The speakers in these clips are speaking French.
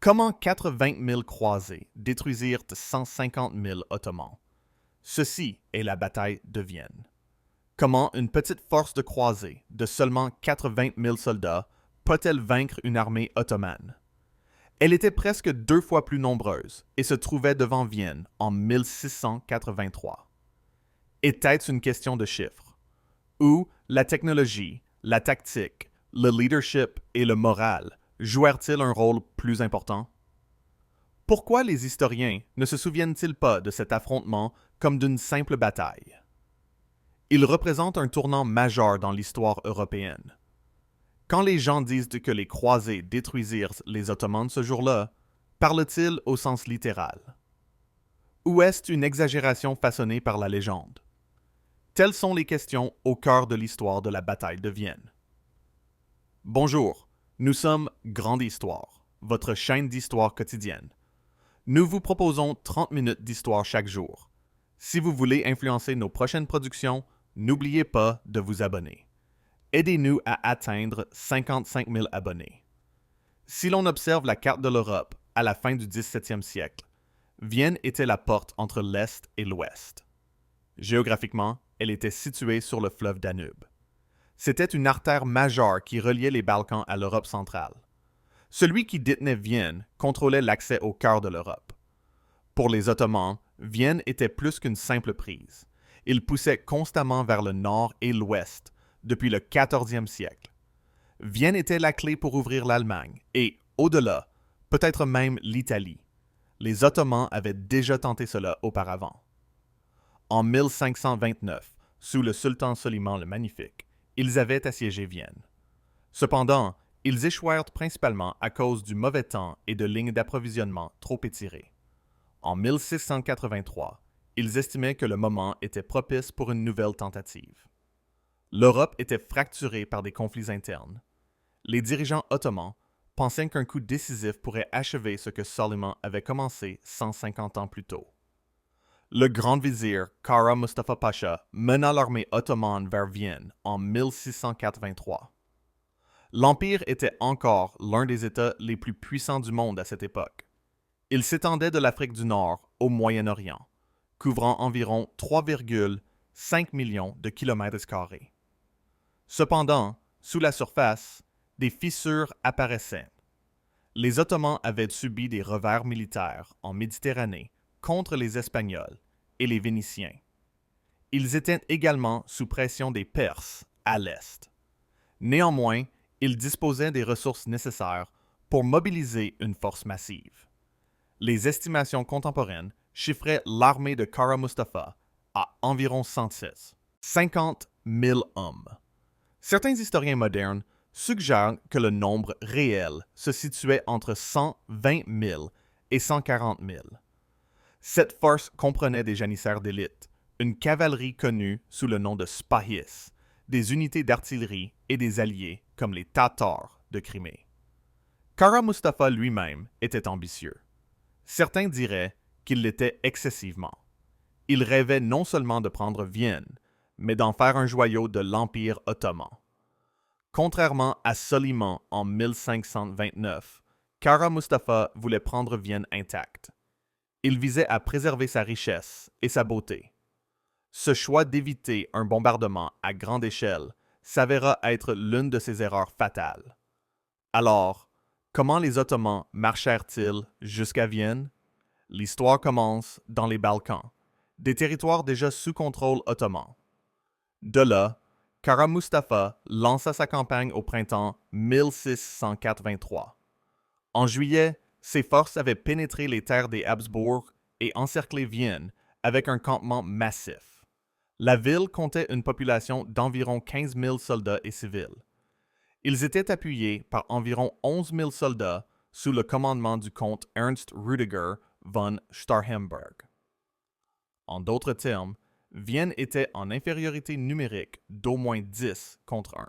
Comment 80 000 croisés détruisirent 150 000 Ottomans? Ceci est la bataille de Vienne. Comment une petite force de croisés de seulement 80 000 soldats peut-elle vaincre une armée ottomane? Elle était presque 2 fois plus nombreuse et se trouvait devant Vienne en 1683. Était-ce une question de chiffres? Ou la technologie, la tactique, le leadership et le moral jouèrent-ils un rôle plus important? Pourquoi les historiens ne se souviennent-ils pas de cet affrontement comme d'une simple bataille? Il représente un tournant majeur dans l'histoire européenne. Quand les gens disent que les croisés détruisirent les Ottomans ce jour-là, parlent-ils au sens littéral? Ou est-ce une exagération façonnée par la légende? Telles sont les questions au cœur de l'histoire de la bataille de Vienne. Bonjour, nous sommes Grande Histoire, votre chaîne d'histoire quotidienne. Nous vous proposons 30 minutes d'histoire chaque jour. Si vous voulez influencer nos prochaines productions, n'oubliez pas de vous abonner. Aidez-nous à atteindre 55 000 abonnés. Si l'on observe la carte de l'Europe à la fin du 17e siècle, Vienne était la porte entre l'Est et l'Ouest. Géographiquement, elle était située sur le fleuve Danube. C'était une artère majeure qui reliait les Balkans à l'Europe centrale. Celui qui détenait Vienne contrôlait l'accès au cœur de l'Europe. Pour les Ottomans, Vienne était plus qu'une simple prise. Ils poussaient constamment vers le nord et l'ouest depuis le 14e siècle. Vienne était la clé pour ouvrir l'Allemagne et, au-delà, peut-être même l'Italie. Les Ottomans avaient déjà tenté cela auparavant. En 1529, sous le sultan Soliman le Magnifique, ils avaient assiégé Vienne. Cependant, ils échouèrent principalement à cause du mauvais temps et de lignes d'approvisionnement trop étirées. En 1683, ils estimaient que le moment était propice pour une nouvelle tentative. L'Europe était fracturée par des conflits internes. Les dirigeants ottomans pensaient qu'un coup décisif pourrait achever ce que Soliman avait commencé 150 ans plus tôt. Le grand vizir Kara Mustafa Pacha mena l'armée ottomane vers Vienne en 1683. L'Empire était encore l'un des États les plus puissants du monde à cette époque. Il s'étendait de l'Afrique du Nord au Moyen-Orient, couvrant environ 3,5 millions de kilomètres carrés. Cependant, sous la surface, des fissures apparaissaient. Les Ottomans avaient subi des revers militaires en Méditerranée contre les Espagnols et les Vénitiens. Ils étaient également sous pression des Perses à l'est. Néanmoins, ils disposaient des ressources nécessaires pour mobiliser une force massive. Les estimations contemporaines chiffraient l'armée de Kara Mustafa à environ 50 000 hommes. Certains historiens modernes suggèrent que le nombre réel se situait entre 120 000 et 140 000. Cette force comprenait des janissaires d'élite, une cavalerie connue sous le nom de Spahis, des unités d'artillerie et des alliés comme les Tatars de Crimée. Kara Mustafa lui-même était ambitieux. Certains diraient qu'il l'était excessivement. Il rêvait non seulement de prendre Vienne, mais d'en faire un joyau de l'Empire ottoman. Contrairement à Soliman en 1529, Kara Mustafa voulait prendre Vienne intacte. Il visait à préserver sa richesse et sa beauté. Ce choix d'éviter un bombardement à grande échelle s'avéra être l'une de ses erreurs fatales. Alors, comment les Ottomans marchèrent-ils jusqu'à Vienne? L'histoire commence dans les Balkans, des territoires déjà sous contrôle ottoman. De là, Kara Mustafa lança sa campagne au printemps 1683. En juillet, ses forces avaient pénétré les terres des Habsbourg et encerclé Vienne avec un campement massif. La ville comptait une population d'environ 15 000 soldats et civils. Ils étaient appuyés par environ 11 000 soldats sous le commandement du comte Ernst Rüdiger von Starhemberg. En d'autres termes, Vienne était en infériorité numérique d'au moins 10 contre 1.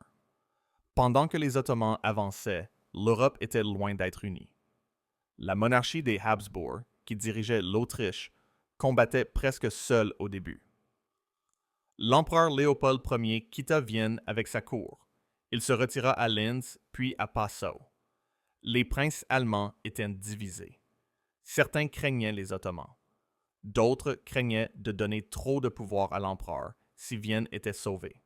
Pendant que les Ottomans avançaient, l'Europe était loin d'être unie. La monarchie des Habsbourg, qui dirigeait l'Autriche, combattait presque seule au début. L'empereur Léopold Ier quitta Vienne avec sa cour. Il se retira à Linz, puis à Passau. Les princes allemands étaient divisés. Certains craignaient les Ottomans. D'autres craignaient de donner trop de pouvoir à l'empereur si Vienne était sauvée.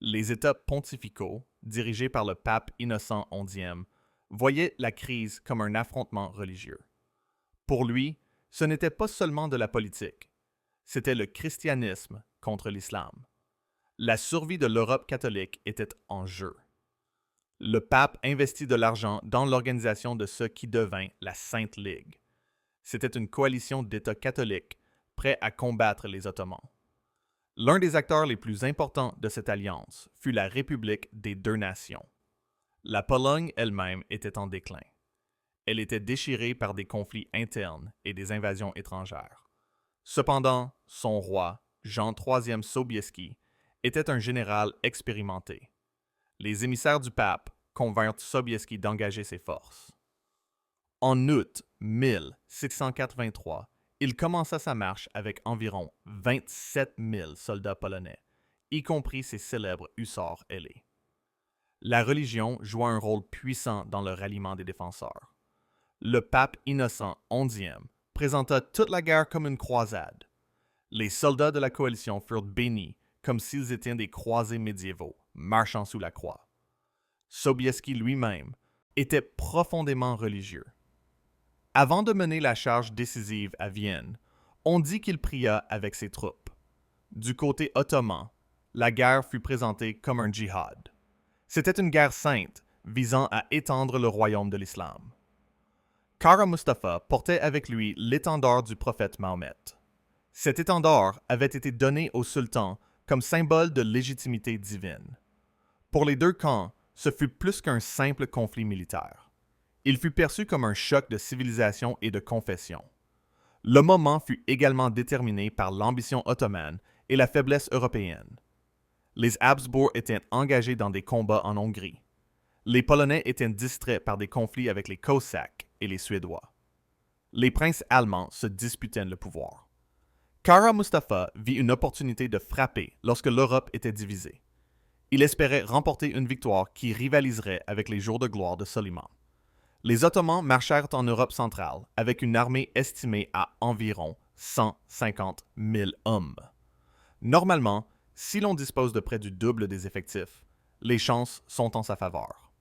Les États pontificaux, dirigés par le pape Innocent XIe, voyaient la crise comme un affrontement religieux. Pour lui, ce n'était pas seulement de la politique, c'était le christianisme contre l'islam. La survie de l'Europe catholique était en jeu. Le pape investit de l'argent dans l'organisation de ce qui devint la Sainte Ligue. C'était une coalition d'États catholiques prêts à combattre les Ottomans. L'un des acteurs les plus importants de cette alliance fut la République des deux nations. La Pologne elle-même était en déclin. Elle était déchirée par des conflits internes et des invasions étrangères. Cependant, son roi, Jean III Sobieski, était un général expérimenté. Les émissaires du pape convinrent Sobieski d'engager ses forces. En août 1683, il commença sa marche avec environ 27 000 soldats polonais, y compris ses célèbres hussards ailés. La religion joua un rôle puissant dans le ralliement des défenseurs. Le pape Innocent XIe présenta toute la guerre comme une croisade. Les soldats de la coalition furent bénis comme s'ils étaient des croisés médiévaux, marchant sous la croix. Sobieski lui-même était profondément religieux. Avant de mener la charge décisive à Vienne, on dit qu'il pria avec ses troupes. Du côté ottoman, la guerre fut présentée comme un djihad. C'était une guerre sainte visant à étendre le royaume de l'islam. Kara Mustafa portait avec lui l'étendard du prophète Mahomet. Cet étendard avait été donné au sultan comme symbole de légitimité divine. Pour les deux camps, ce fut plus qu'un simple conflit militaire. Il fut perçu comme un choc de civilisation et de confession. Le moment fut également déterminé par l'ambition ottomane et la faiblesse européenne. Les Habsbourg étaient engagés dans des combats en Hongrie. Les Polonais étaient distraits par des conflits avec les Cosaques et les Suédois. Les princes allemands se disputaient le pouvoir. Kara Mustafa vit une opportunité de frapper lorsque l'Europe était divisée. Il espérait remporter une victoire qui rivaliserait avec les jours de gloire de Soliman. Les Ottomans marchèrent en Europe centrale avec une armée estimée à environ 150 000 hommes. Normalement, si l'on dispose de près du double des effectifs, les chances sont en sa faveur.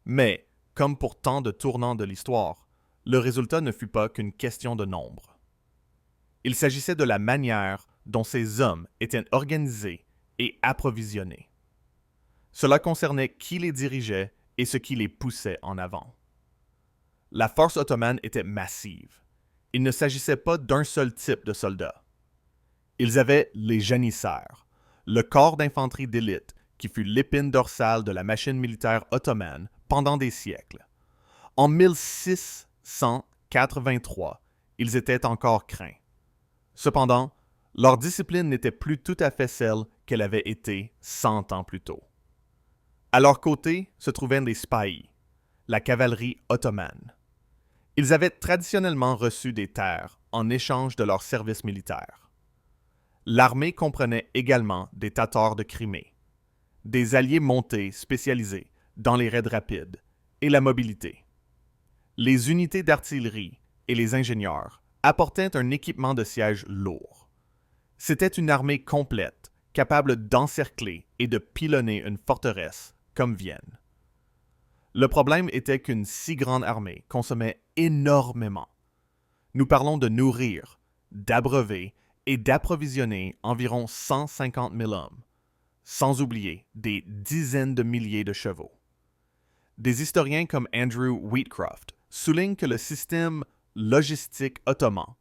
Mais, comme pour tant de tournants de l'histoire, le résultat ne fut pas qu'une question de nombre. Il s'agissait de la manière dont ces hommes étaient organisés et approvisionnés. Cela concernait qui les dirigeait et ce qui les poussait en avant. La force ottomane était massive. Il ne s'agissait pas d'un seul type de soldats. Ils avaient les janissaires, le corps d'infanterie d'élite qui fut l'épine dorsale de la machine militaire ottomane pendant des siècles. En 1683, ils étaient encore craints. Cependant, leur discipline n'était plus tout à fait celle qu'elle avait été 100 ans plus tôt. À leur côté se trouvaient les spahis, la cavalerie ottomane. Ils avaient traditionnellement reçu des terres en échange de leur service militaire. L'armée comprenait également des Tatars de Crimée, des alliés montés spécialisés dans les raids rapides et la mobilité. Les unités d'artillerie et les ingénieurs apportaient un équipement de siège lourd. C'était une armée complète, capable d'encercler et de pilonner une forteresse comme Vienne. Le problème était qu'une si grande armée consommait énormément. Nous parlons de nourrir, d'abreuver et d'approvisionner environ 150 000 hommes, sans oublier des dizaines de milliers de chevaux. Des historiens comme Andrew Wheatcroft soulignent que le système logistique ottoman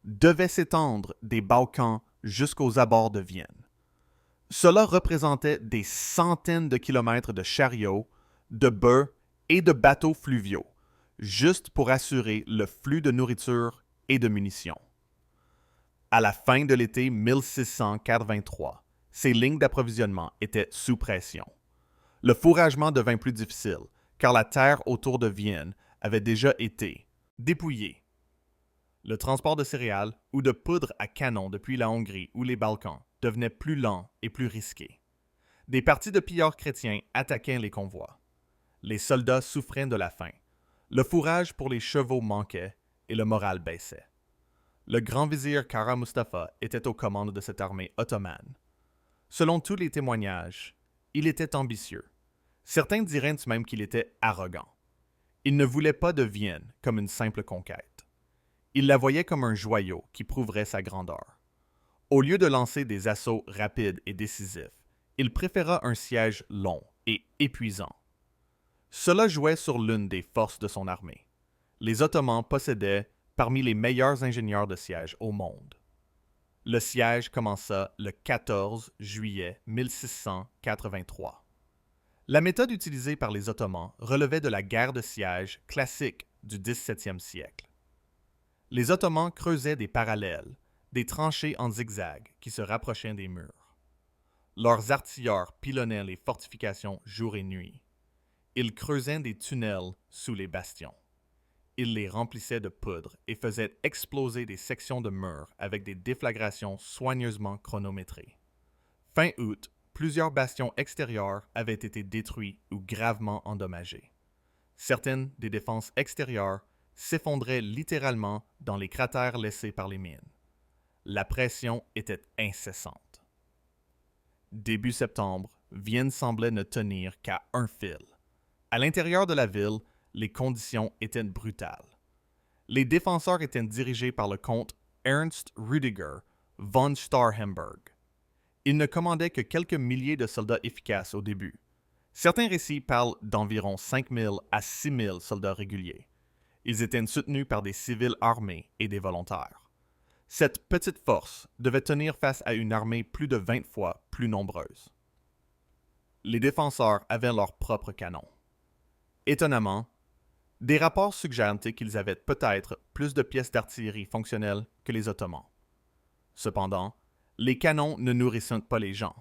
devait s'étendre des Balkans jusqu'aux abords de Vienne. Cela représentait des centaines de kilomètres de chariots, de bœufs et de bateaux fluviaux, juste pour assurer le flux de nourriture et de munitions. À la fin de l'été 1683, ces lignes d'approvisionnement étaient sous pression. Le fourragement devint plus difficile, car la terre autour de Vienne avait déjà été dépouillée. Le transport de céréales ou de poudre à canon depuis la Hongrie ou les Balkans devenait plus lent et plus risqué. Des partis de pillards chrétiens attaquaient les convois. Les soldats souffraient de la faim, Le fourrage pour les chevaux manquait et le moral baissait. Le grand vizir Kara Mustafa était aux commandes de cette armée ottomane. Selon tous les témoignages, il était ambitieux. Certains diraient même qu'il était arrogant. Il ne voulait pas de Vienne comme une simple conquête. Il la voyait comme un joyau qui prouverait sa grandeur. Au lieu de lancer des assauts rapides et décisifs, il préféra un siège long et épuisant. Cela jouait sur l'une des forces de son armée. Les Ottomans possédaient parmi les meilleurs ingénieurs de siège au monde. Le siège commença le 14 juillet 1683. La méthode utilisée par les Ottomans relevait de la guerre de siège classique du XVIIe siècle. Les Ottomans creusaient des parallèles, des tranchées en zigzag qui se rapprochaient des murs. Leurs artilleurs pilonnaient les fortifications jour et nuit. Ils creusaient des tunnels sous les bastions. Ils les remplissaient de poudre et faisaient exploser des sections de murs avec des déflagrations soigneusement chronométrées. Fin août, plusieurs bastions extérieurs avaient été détruits ou gravement endommagés. Certaines des défenses extérieures s'effondraient littéralement dans les cratères laissés par les mines. La pression était incessante. Début septembre, Vienne semblait ne tenir qu'à un fil. À l'intérieur de la ville, les conditions étaient brutales. Les défenseurs étaient dirigés par le comte Ernst Rüdiger von Starhemberg. Il ne commandait que quelques milliers de soldats efficaces au début. Certains récits parlent d'environ 5 000 à 6 000 soldats réguliers. Ils étaient soutenus par des civils armés et des volontaires. Cette petite force devait tenir face à une armée plus de 20 fois plus nombreuse. Les défenseurs avaient leurs propres canons. Étonnamment, des rapports suggèrent qu'ils avaient peut-être plus de pièces d'artillerie fonctionnelles que les Ottomans. Cependant, les canons ne nourrissent pas les gens.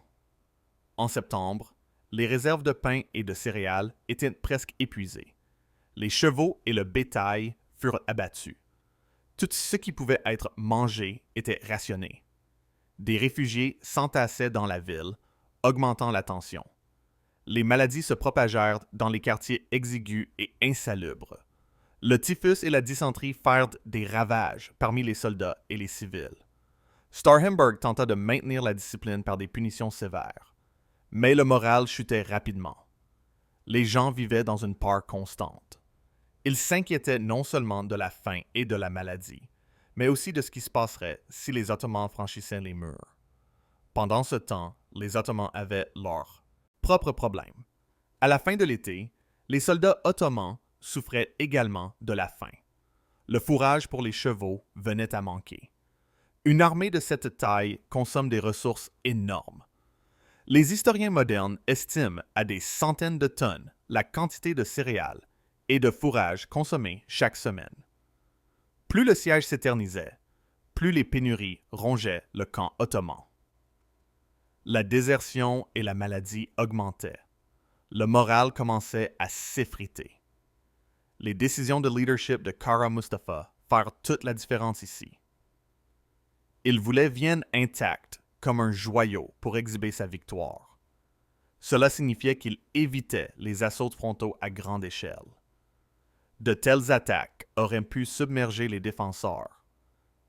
En septembre, les réserves de pain et de céréales étaient presque épuisées. Les chevaux et le bétail furent abattus. Tout ce qui pouvait être mangé était rationné. Des réfugiés s'entassaient dans la ville, augmentant la tension. Les maladies se propagèrent dans les quartiers exigus et insalubres. Le typhus et la dysenterie firent des ravages parmi les soldats et les civils. Starhemberg tenta de maintenir la discipline par des punitions sévères, mais le moral chutait rapidement. Les gens vivaient dans une peur constante. Ils s'inquiétaient non seulement de la faim et de la maladie, mais aussi de ce qui se passerait si les Ottomans franchissaient les murs. Pendant ce temps, les Ottomans avaient leurs propres problèmes. À la fin de l'été, les soldats ottomans souffraient également de la faim. Le fourrage pour les chevaux venait à manquer. Une armée de cette taille consomme des ressources énormes. Les historiens modernes estiment à des centaines de tonnes la quantité de céréales et de fourrage consommés chaque semaine. Plus le siège s'éternisait, plus les pénuries rongeaient le camp ottoman. La désertion et la maladie augmentaient. Le moral commençait à s'effriter. Les décisions de leadership de Kara Mustafa firent toute la différence ici. Il voulait Vienne intacte comme un joyau pour exhiber sa victoire. Cela signifiait qu'il évitait les assauts frontaux à grande échelle. De telles attaques auraient pu submerger les défenseurs,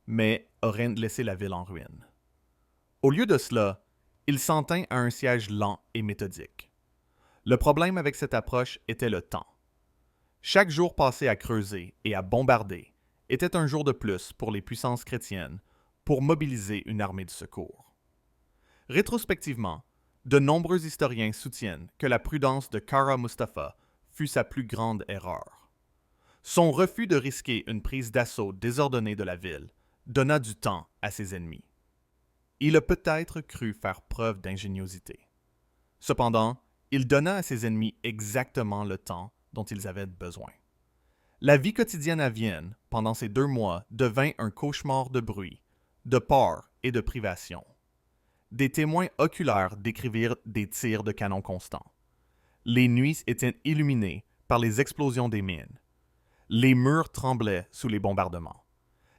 mais auraient laissé la ville en ruine. Au lieu de cela, il s'en tint à un siège lent et méthodique. Le problème avec cette approche était le temps. Chaque jour passé à creuser et à bombarder était un jour de plus pour les puissances chrétiennes pour mobiliser une armée de secours. Rétrospectivement, de nombreux historiens soutiennent que la prudence de Kara Mustafa fut sa plus grande erreur. Son refus de risquer une prise d'assaut désordonnée de la ville donna du temps à ses ennemis. Il a peut-être cru faire preuve d'ingéniosité. Cependant, il donna à ses ennemis exactement le temps dont ils avaient besoin. La vie quotidienne à Vienne, pendant ces 2 mois, devint un cauchemar de bruit, de peur et de privation. Des témoins oculaires décrivirent des tirs de canon constants. Les nuits étaient illuminées par les explosions des mines. Les murs tremblaient sous les bombardements.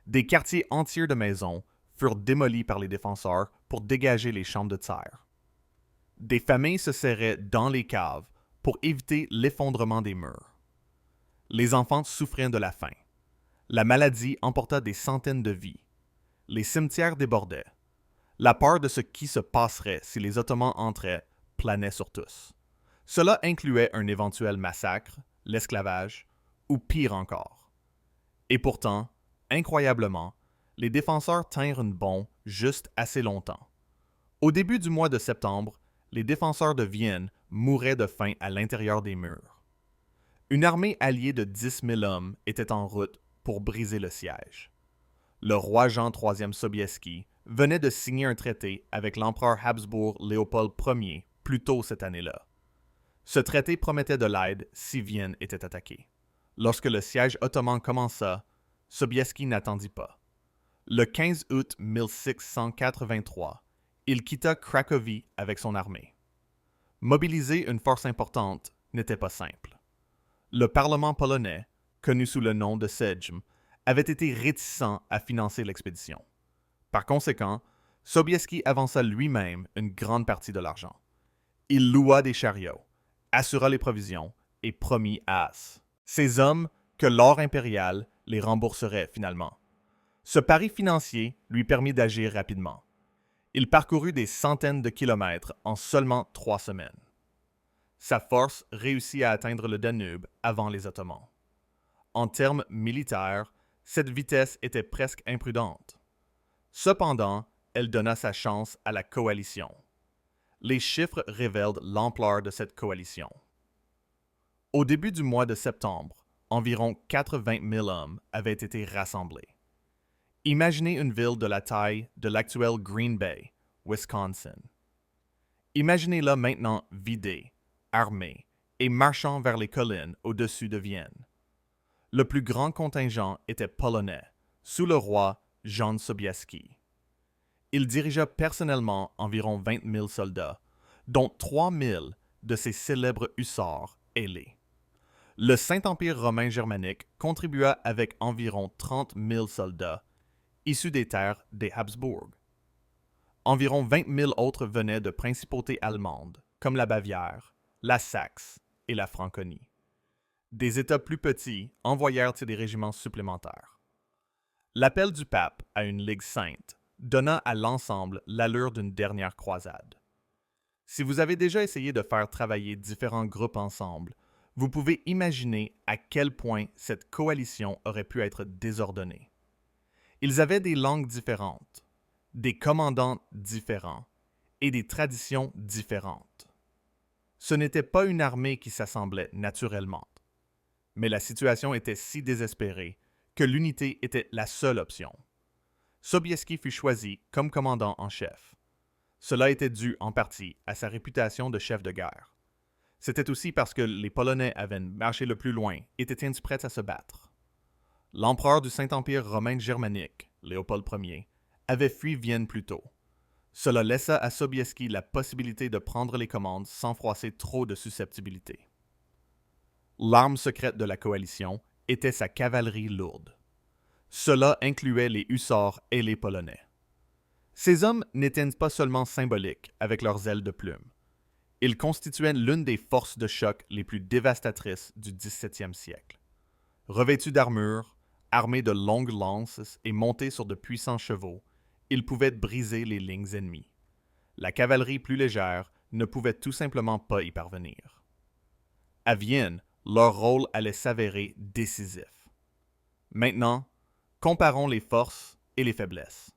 Des quartiers entiers de maisons furent démolis par les défenseurs pour dégager les chambres de tir. Des familles se serraient dans les caves pour éviter l'effondrement des murs. Les enfants souffraient de la faim. La maladie emporta des centaines de vies. Les cimetières débordaient. La peur de ce qui se passerait si les Ottomans entraient planait sur tous. Cela incluait un éventuel massacre, l'esclavage, ou pire encore. Et pourtant, incroyablement, les défenseurs tinrent bon juste assez longtemps. Au début du mois de septembre, les défenseurs de Vienne mouraient de faim à l'intérieur des murs. Une armée alliée de 10 000 hommes était en route pour briser le siège. Le roi Jean III Sobieski venait de signer un traité avec l'empereur Habsbourg Léopold Ier plus tôt cette année-là. Ce traité promettait de l'aide si Vienne était attaquée. Lorsque le siège ottoman commença, Sobieski n'attendit pas. Le 15 août 1683, il quitta Cracovie avec son armée. Mobiliser une force importante n'était pas simple. Le Parlement polonais, connu sous le nom de Sejm, avait été réticent à financer l'expédition. Par conséquent, Sobieski avança lui-même une grande partie de l'argent. Il loua des chariots, assura les provisions et promit as. Ces hommes que l'or impérial les rembourserait finalement. Ce pari financier lui permit d'agir rapidement. Il parcourut des centaines de kilomètres en seulement 3 semaines. Sa force réussit à atteindre le Danube avant les Ottomans. En termes militaires, cette vitesse était presque imprudente. Cependant, elle donna sa chance à la coalition. Les chiffres révèlent l'ampleur de cette coalition. Au début du mois de septembre, environ 80 000 hommes avaient été rassemblés. Imaginez une ville de la taille de l'actuelle Green Bay, Wisconsin. Imaginez-la maintenant vidée, armée et marchant vers les collines au-dessus de Vienne. Le plus grand contingent était polonais, sous le roi Jan Sobieski. Il dirigea personnellement environ 20 000 soldats, dont 3 000 de ses célèbres hussards ailés. Le Saint-Empire romain germanique contribua avec environ 30 000 soldats, issus des terres des Habsbourg. Environ 20 000 autres venaient de principautés allemandes, comme la Bavière, la Saxe et la Franconie. Des États plus petits envoyèrent des régiments supplémentaires. L'appel du pape à une Ligue sainte donna à l'ensemble l'allure d'une dernière croisade. Si vous avez déjà essayé de faire travailler différents groupes ensemble, vous pouvez imaginer à quel point cette coalition aurait pu être désordonnée. Ils avaient des langues différentes, des commandants différents et des traditions différentes. Ce n'était pas une armée qui s'assemblait naturellement, mais la situation était si désespérée que l'unité était la seule option. Sobieski fut choisi comme commandant en chef. Cela était dû en partie à sa réputation de chef de guerre. C'était aussi parce que les Polonais avaient marché le plus loin et étaient prêts à se battre. L'empereur du Saint-Empire romain germanique, Léopold Ier, avait fui Vienne plus tôt. Cela laissa à Sobieski la possibilité de prendre les commandes sans froisser trop de susceptibilité. L'arme secrète de la coalition était sa cavalerie lourde. Cela incluait les hussards et les Polonais. Ces hommes n'étaient pas seulement symboliques avec leurs ailes de plume. Ils constituaient l'une des forces de choc les plus dévastatrices du XVIIe siècle. Revêtus d'armure, armés de longues lances et montés sur de puissants chevaux, ils pouvaient briser les lignes ennemies. La cavalerie plus légère ne pouvait tout simplement pas y parvenir. À Vienne, leur rôle allait s'avérer décisif. Maintenant, comparons les forces et les faiblesses.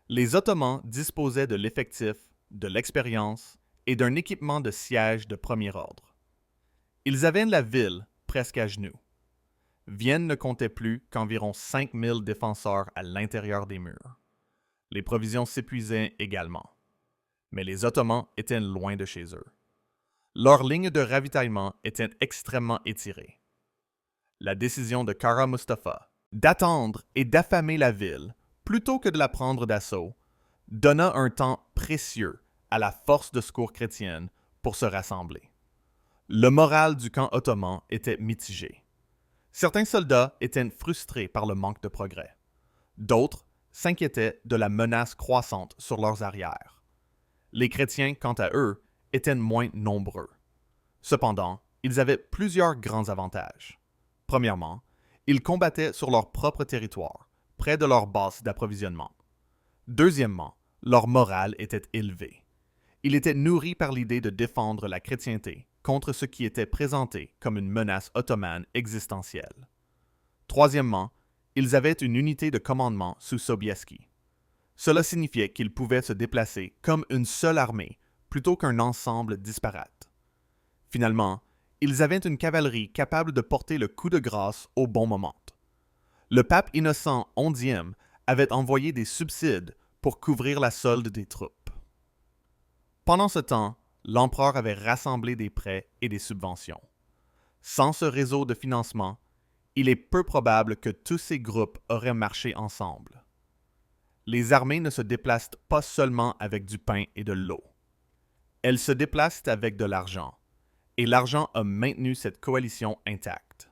Les Ottomans disposaient de l'effectif, de l'expérience et d'un équipement de siège de premier ordre. Ils avaient la ville presque à genoux. Vienne ne comptait plus qu'environ 5 000 défenseurs à l'intérieur des murs. Les provisions s'épuisaient également. Mais les Ottomans étaient loin de chez eux. Leur ligne de ravitaillement était extrêmement étirée. La décision de Kara Mustafa d'attendre et d'affamer la ville plutôt que de la prendre d'assaut donna un temps précieux à la force de secours chrétienne pour se rassembler. Le moral du camp ottoman était mitigé. Certains soldats étaient frustrés par le manque de progrès. D'autres s'inquiétaient de la menace croissante sur leurs arrières. Les chrétiens, quant à eux, étaient moins nombreux. Cependant, ils avaient plusieurs grands avantages. Premièrement, ils combattaient sur leur propre territoire, près de leur base d'approvisionnement. Deuxièmement, leur morale était élevée. Ils étaient nourris par l'idée de défendre la chrétienté contre ce qui était présenté comme une menace ottomane existentielle. Troisièmement, ils avaient une unité de commandement sous Sobieski. Cela signifiait qu'ils pouvaient se déplacer comme une seule armée plutôt qu'un ensemble disparate. Finalement, ils avaient une cavalerie capable de porter le coup de grâce au bon moment. Le pape Innocent XIe avait envoyé des subsides pour couvrir la solde des troupes. Pendant ce temps, l'empereur avait rassemblé des prêts et des subventions. Sans ce réseau de financement, il est peu probable que tous ces groupes auraient marché ensemble. Les armées ne se déplacent pas seulement avec du pain et de l'eau. Elles se déplacent avec de l'argent, et l'argent a maintenu cette coalition intacte.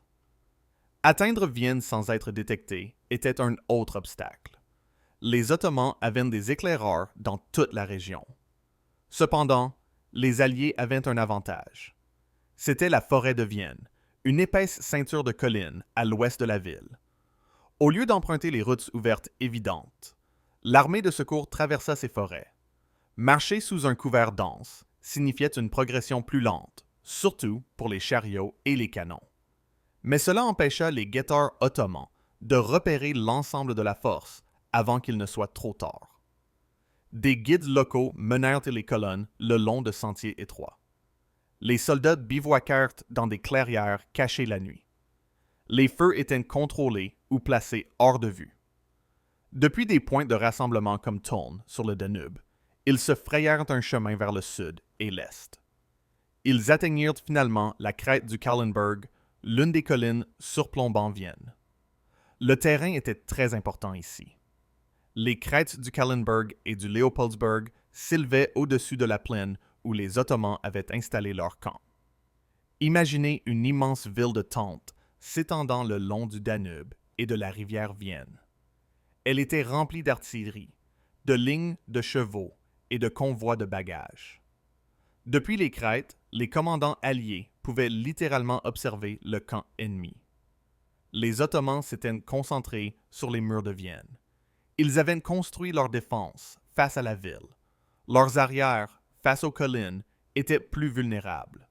Atteindre Vienne sans être détecté était un autre obstacle. Les Ottomans avaient des éclaireurs dans toute la région. Cependant, les Alliés avaient un avantage. C'était la forêt de Vienne, une épaisse ceinture de collines à l'ouest de la ville. Au lieu d'emprunter les routes ouvertes évidentes, l'armée de secours traversa ces forêts. Marcher sous un couvert dense signifiait une progression plus lente, surtout pour les chariots et les canons. Mais cela empêcha les guetteurs ottomans de repérer l'ensemble de la force avant qu'il ne soit trop tard. Des guides locaux menèrent les colonnes le long de sentiers étroits. Les soldats bivouaquèrent dans des clairières cachées la nuit. Les feux étaient contrôlés ou placés hors de vue. Depuis des points de rassemblement comme Thuln sur le Danube, ils se frayèrent un chemin vers le sud et l'est. Ils atteignirent finalement la crête du Kahlenberg, l'une des collines surplombant Vienne. Le terrain était très important ici. Les crêtes du Kahlenberg et du Leopoldsberg s'élevaient au-dessus de la plaine où les Ottomans avaient installé leur camp. Imaginez une immense ville de tentes s'étendant le long du Danube et de la rivière Vienne. Elle était remplie d'artillerie, de lignes de chevaux et de convois de bagages. Depuis les crêtes, les commandants alliés pouvaient littéralement observer le camp ennemi. Les Ottomans s'étaient concentrés sur les murs de Vienne. Ils avaient construit leur défense face à la ville. Leurs arrières, face aux collines, étaient plus vulnérables.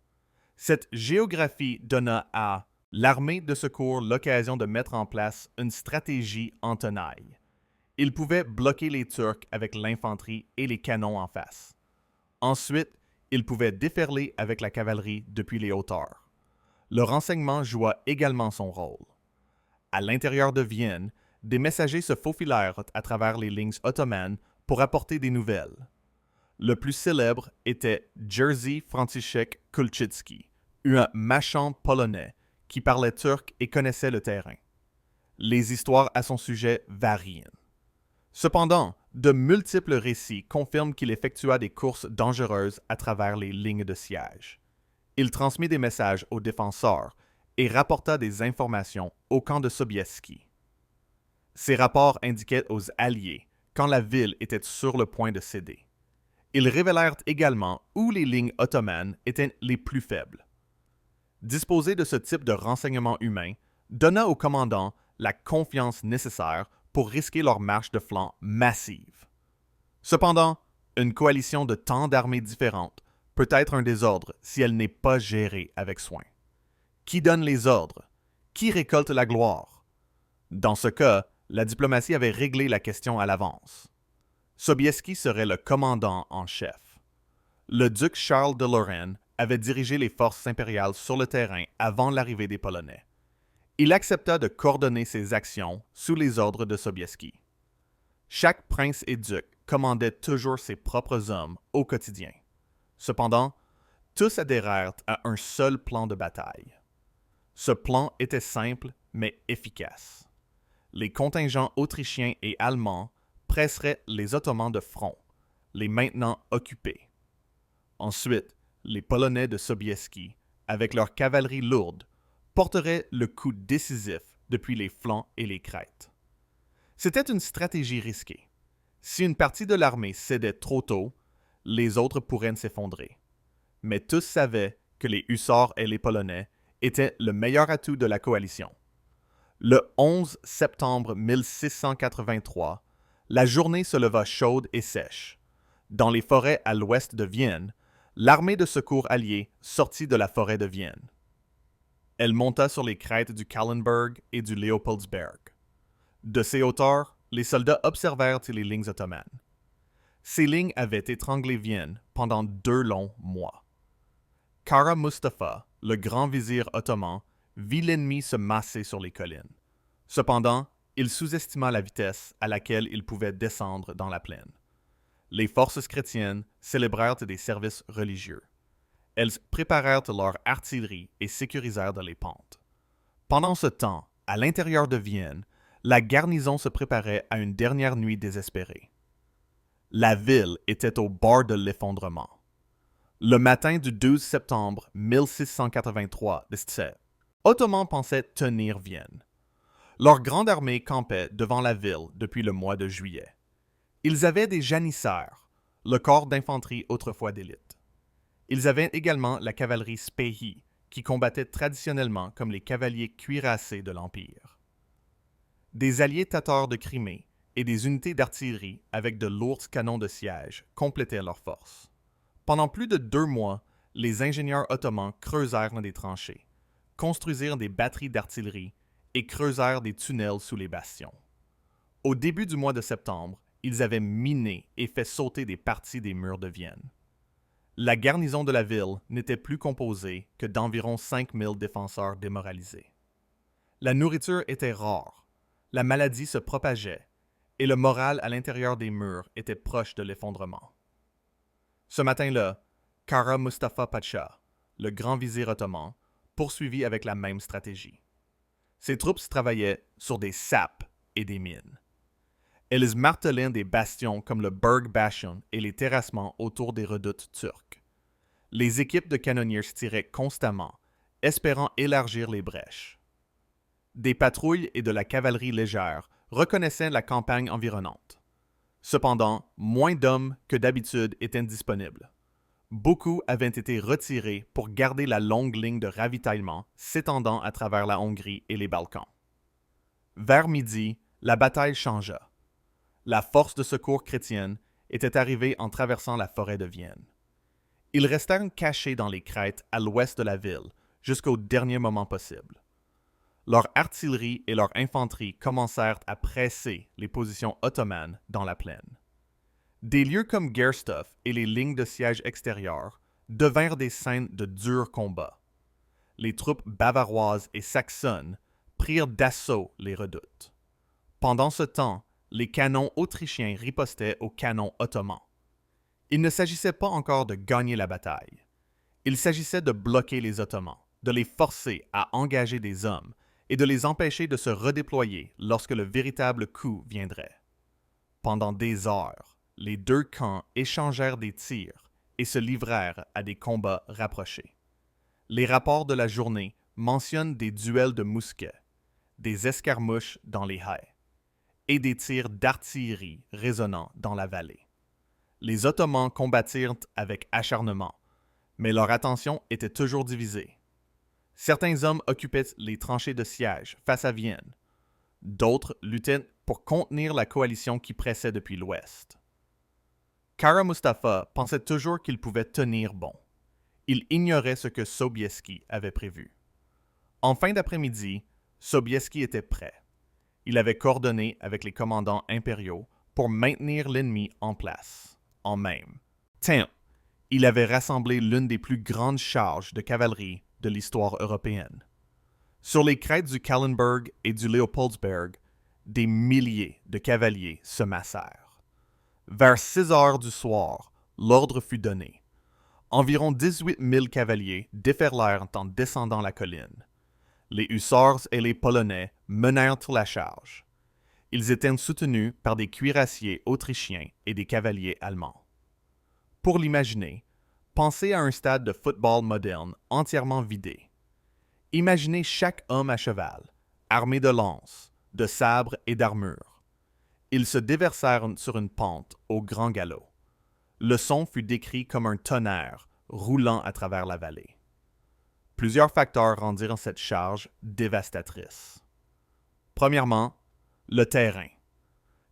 Cette géographie donna à l'armée de secours l'occasion de mettre en place une stratégie en tenaille. Ils pouvaient bloquer les Turcs avec l'infanterie et les canons en face. Ensuite, ils pouvaient déferler avec la cavalerie depuis les hauteurs. Le renseignement joua également son rôle. À l'intérieur de Vienne, des messagers se faufilèrent à travers les lignes ottomanes pour apporter des nouvelles. Le plus célèbre était Jerzy Franciszek Kulczycki, un marchand polonais qui parlait turc et connaissait le terrain. Les histoires à son sujet varient. Cependant, de multiples récits confirment qu'il effectua des courses dangereuses à travers les lignes de siège. Il transmit des messages aux défenseurs et rapporta des informations au camp de Sobieski. Ces rapports indiquaient aux Alliés quand la ville était sur le point de céder. Ils révélèrent également où les lignes ottomanes étaient les plus faibles. Disposer de ce type de renseignements humains donna aux commandants la confiance nécessaire pour risquer leur marche de flanc massive. Cependant, une coalition de tant d'armées différentes peut être un désordre si elle n'est pas gérée avec soin. Qui donne les ordres? Qui récolte la gloire? Dans ce cas, la diplomatie avait réglé la question à l'avance. Sobieski serait le commandant en chef. Le duc Charles de Lorraine avait dirigé les forces impériales sur le terrain avant l'arrivée des Polonais. Il accepta de coordonner ses actions sous les ordres de Sobieski. Chaque prince et duc commandait toujours ses propres hommes au quotidien. Cependant, tous adhérèrent à un seul plan de bataille. Ce plan était simple mais efficace. Les contingents autrichiens et allemands presseraient les Ottomans de front, les maintenant occupés. Ensuite, les Polonais de Sobieski, avec leur cavalerie lourde, porteraient le coup décisif depuis les flancs et les crêtes. C'était une stratégie risquée. Si une partie de l'armée cédait trop tôt, les autres pourraient s'effondrer. Mais tous savaient que les hussards et les Polonais était le meilleur atout de la coalition. Le 11 septembre 1683, la journée se leva chaude et sèche. Dans les forêts à l'ouest de Vienne, l'armée de secours alliée sortit de la forêt de Vienne. Elle monta sur les crêtes du Kahlenberg et du Leopoldsberg. De ces hauteurs, les soldats observèrent les lignes ottomanes. Ces lignes avaient étranglé Vienne pendant 2 longs mois. Kara Mustafa, le grand vizir ottoman, vit l'ennemi se masser sur les collines. Cependant, il sous-estima la vitesse à laquelle il pouvait descendre dans la plaine. Les forces chrétiennes célébrèrent des services religieux. Elles préparèrent leur artillerie et sécurisèrent les pentes. Pendant ce temps, à l'intérieur de Vienne, la garnison se préparait à une dernière nuit désespérée. La ville était au bord de l'effondrement. Le matin du 12 septembre 1683, les Ottomans pensaient tenir Vienne. Leur grande armée campait devant la ville depuis le mois de juillet. Ils avaient des janissaires, le corps d'infanterie autrefois d'élite. Ils avaient également la cavalerie Spehi, qui combattait traditionnellement comme les cavaliers cuirassés de l'Empire. Des alliés tatars de Crimée et des unités d'artillerie avec de lourds canons de siège complétaient leurs forces. Pendant plus de 2 mois, les ingénieurs ottomans creusèrent des tranchées, construisirent des batteries d'artillerie et creusèrent des tunnels sous les bastions. Au début du mois de septembre, ils avaient miné et fait sauter des parties des murs de Vienne. La garnison de la ville n'était plus composée que d'environ 5000 défenseurs démoralisés. La nourriture était rare, la maladie se propageait, et le moral à l'intérieur des murs était proche de l'effondrement. Ce matin-là, Kara Mustafa Pacha, le grand vizir ottoman, poursuivit avec la même stratégie. Ses troupes travaillaient sur des sapes et des mines. Elles martelaient des bastions comme le Berg Bastion et les terrassements autour des redoutes turques. Les équipes de canonniers tiraient constamment, espérant élargir les brèches. Des patrouilles et de la cavalerie légère reconnaissaient la campagne environnante. Cependant, moins d'hommes que d'habitude étaient disponibles. Beaucoup avaient été retirés pour garder la longue ligne de ravitaillement s'étendant à travers la Hongrie et les Balkans. Vers midi, la bataille changea. La force de secours chrétienne était arrivée en traversant la forêt de Vienne. Ils restèrent cachés dans les crêtes à l'ouest de la ville jusqu'au dernier moment possible. Leur artillerie et leur infanterie commencèrent à presser les positions ottomanes dans la plaine. Des lieux comme Gerstoff et les lignes de siège extérieures devinrent des scènes de durs combats. Les troupes bavaroises et saxonnes prirent d'assaut les redoutes. Pendant ce temps, les canons autrichiens ripostaient aux canons ottomans. Il ne s'agissait pas encore de gagner la bataille. Il s'agissait de bloquer les Ottomans, de les forcer à engager des hommes et de les empêcher de se redéployer lorsque le véritable coup viendrait. Pendant des heures, les 2 camps échangèrent des tirs et se livrèrent à des combats rapprochés. Les rapports de la journée mentionnent des duels de mousquets, des escarmouches dans les haies et des tirs d'artillerie résonnant dans la vallée. Les Ottomans combattirent avec acharnement, mais leur attention était toujours divisée. Certains hommes occupaient les tranchées de siège face à Vienne. D'autres luttaient pour contenir la coalition qui pressait depuis l'ouest. Kara Mustafa pensait toujours qu'il pouvait tenir bon. Il ignorait ce que Sobieski avait prévu. En fin d'après-midi, Sobieski était prêt. Il avait coordonné avec les commandants impériaux pour maintenir l'ennemi en place, en même temps. Il avait rassemblé l'une des plus grandes charges de cavalerie de l'histoire européenne. Sur les crêtes du Kahlenberg et du Leopoldsberg, des milliers de cavaliers se massèrent. Vers 6 heures du soir, l'ordre fut donné. Environ 18 000 cavaliers déferlèrent en descendant la colline. Les hussards et les Polonais menèrent la charge. Ils étaient soutenus par des cuirassiers autrichiens et des cavaliers allemands. Pour l'imaginer, pensez à un stade de football moderne entièrement vidé. Imaginez chaque homme à cheval, armé de lances, de sabres et d'armures. Ils se déversèrent sur une pente au grand galop. Le son fut décrit comme un tonnerre roulant à travers la vallée. Plusieurs facteurs rendirent cette charge dévastatrice. Premièrement, le terrain.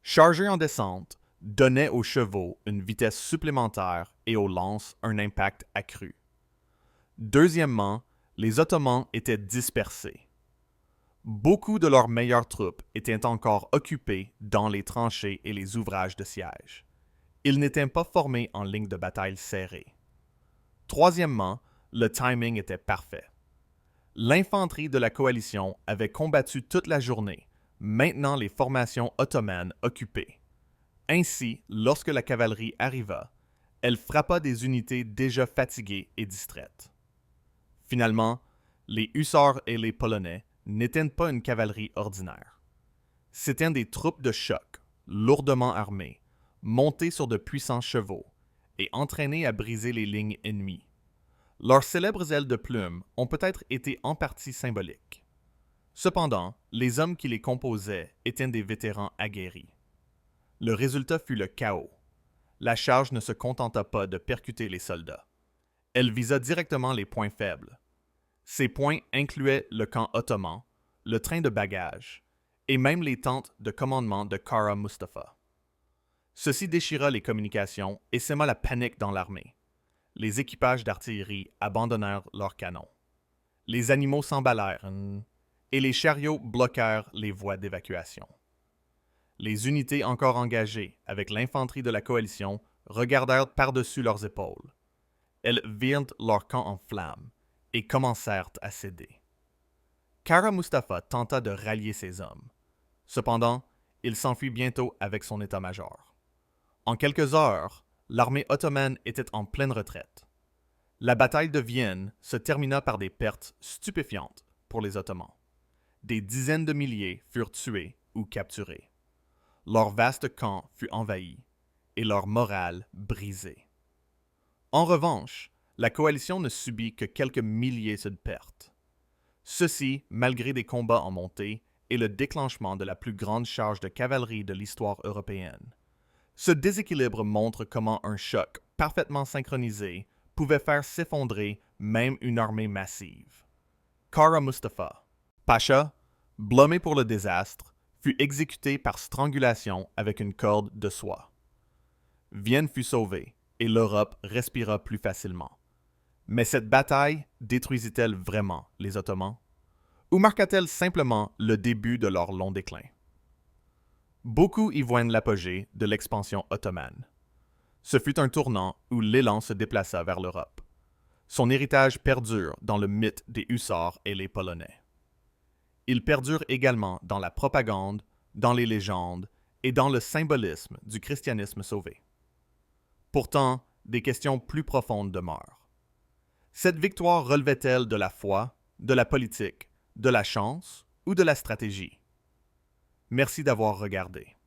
Chargé en descente, donnait aux chevaux une vitesse supplémentaire et aux lances un impact accru. Deuxièmement, les Ottomans étaient dispersés. Beaucoup de leurs meilleures troupes étaient encore occupées dans les tranchées et les ouvrages de siège. Ils n'étaient pas formés en ligne de bataille serrée. Troisièmement, le timing était parfait. L'infanterie de la coalition avait combattu toute la journée, maintenant les formations ottomanes occupées. Ainsi, lorsque la cavalerie arriva, elle frappa des unités déjà fatiguées et distraites. Finalement, les hussards et les Polonais n'étaient pas une cavalerie ordinaire. C'étaient des troupes de choc, lourdement armées, montées sur de puissants chevaux et entraînées à briser les lignes ennemies. Leurs célèbres ailes de plumes ont peut-être été en partie symboliques. Cependant, les hommes qui les composaient étaient des vétérans aguerris. Le résultat fut le chaos. La charge ne se contenta pas de percuter les soldats. Elle visa directement les points faibles. Ces points incluaient le camp ottoman, le train de bagages, et même les tentes de commandement de Kara Mustafa. Ceci déchira les communications et sema la panique dans l'armée. Les équipages d'artillerie abandonnèrent leurs canons. Les animaux s'emballèrent et les chariots bloquèrent les voies d'évacuation. Les unités encore engagées avec l'infanterie de la coalition regardèrent par-dessus leurs épaules. Elles virent leur camp en flammes et commencèrent à céder. Kara Mustafa tenta de rallier ses hommes. Cependant, il s'enfuit bientôt avec son état-major. En quelques heures, l'armée ottomane était en pleine retraite. La bataille de Vienne se termina par des pertes stupéfiantes pour les Ottomans. Des dizaines de milliers furent tués ou capturés. Leur vaste camp fut envahi et leur morale brisée. En revanche, la coalition ne subit que quelques milliers de pertes. Ceci malgré des combats en montée et le déclenchement de la plus grande charge de cavalerie de l'histoire européenne. Ce déséquilibre montre comment un choc parfaitement synchronisé pouvait faire s'effondrer même une armée massive. Kara Mustafa, Pacha, blâmé pour le désastre, fut exécuté par strangulation avec une corde de soie. Vienne fut sauvée et l'Europe respira plus facilement. Mais cette bataille détruisit-elle vraiment les Ottomans? Ou marqua-t-elle simplement le début de leur long déclin? Beaucoup y voient l'apogée de l'expansion ottomane. Ce fut un tournant où l'élan se déplaça vers l'Europe. Son héritage perdure dans le mythe des hussards et les Polonais. Il perdure également dans la propagande, dans les légendes et dans le symbolisme du christianisme sauvé. Pourtant, des questions plus profondes demeurent. Cette victoire relevait-elle de la foi, de la politique, de la chance ou de la stratégie? Merci d'avoir regardé.